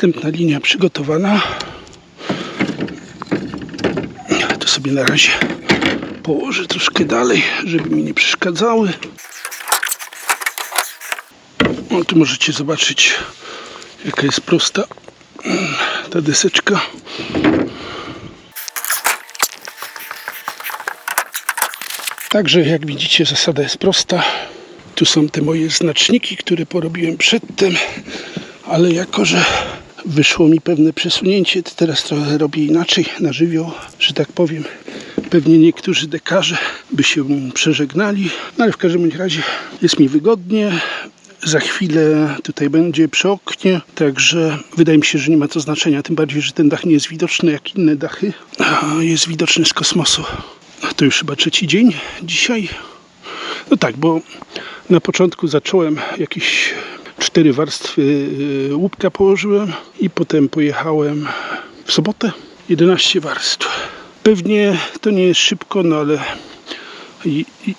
następna linia przygotowana. To sobie na razie położę troszkę dalej, żeby mi nie przeszkadzały. No, tu możecie zobaczyć, jaka jest prosta ta deseczka. Także jak widzicie, zasada jest prosta. Tu są te moje znaczniki, które porobiłem przedtem, ale jako że wyszło mi pewne przesunięcie, to teraz trochę robię inaczej, na żywioł, że tak powiem. Pewnie niektórzy dekarze by się przeżegnali, no ale w każdym razie jest mi wygodnie. Za chwilę tutaj będzie przy oknie, także wydaje mi się, że nie ma to znaczenia, tym bardziej, że ten dach nie jest widoczny jak inne dachy, jest widoczny z kosmosu. To już chyba trzeci dzień dzisiaj. No tak, bo na początku zacząłem jakieś 4 warstwy łupka położyłem i potem pojechałem w sobotę 11 warstw. Pewnie to nie jest szybko, no ale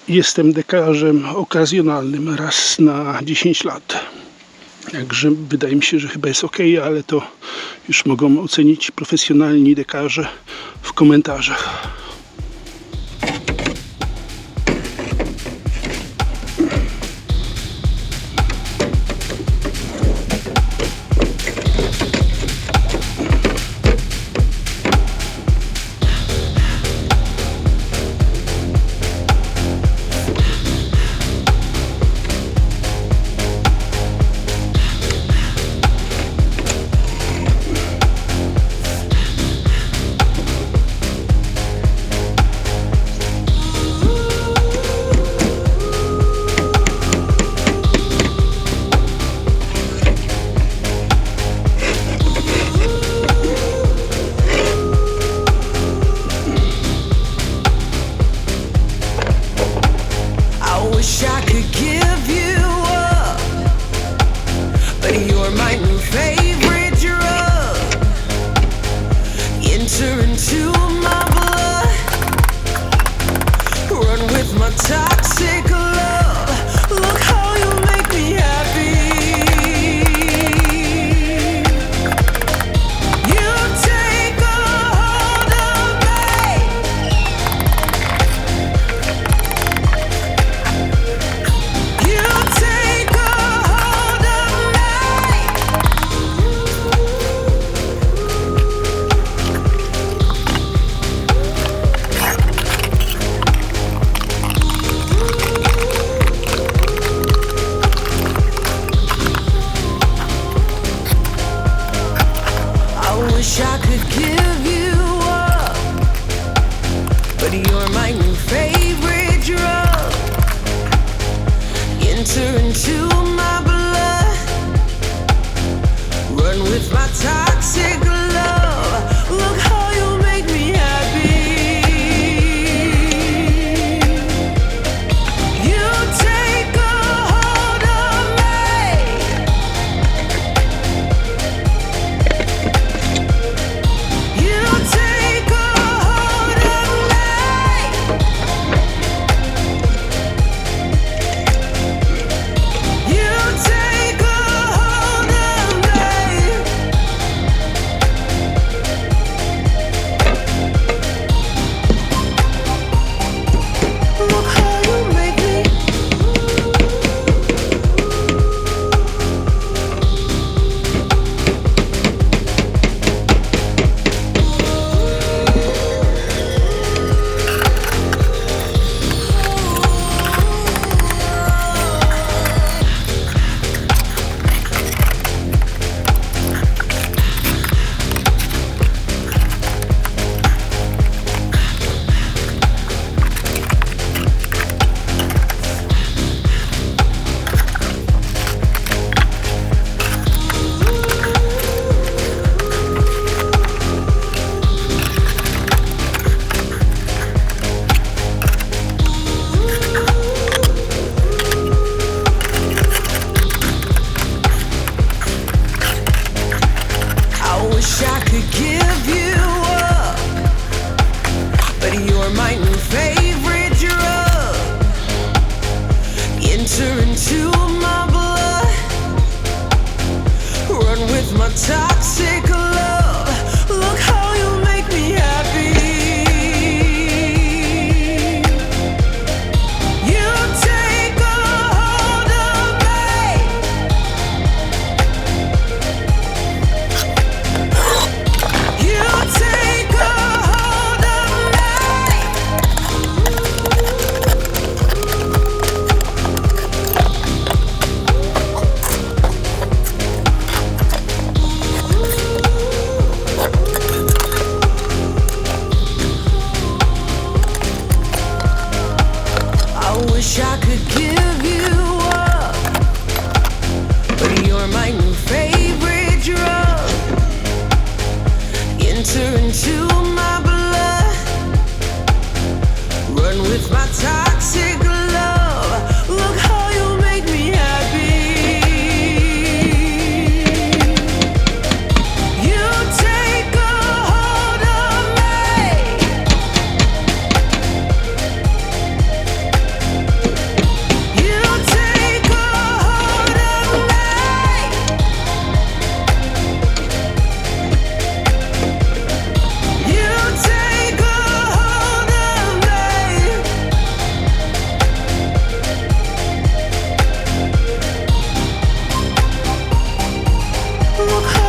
jestem dekarzem okazjonalnym raz na 10 lat. Także wydaje mi się, że chyba jest ok, ale to już mogą ocenić profesjonalni dekarze w komentarzach. Toxic walk home.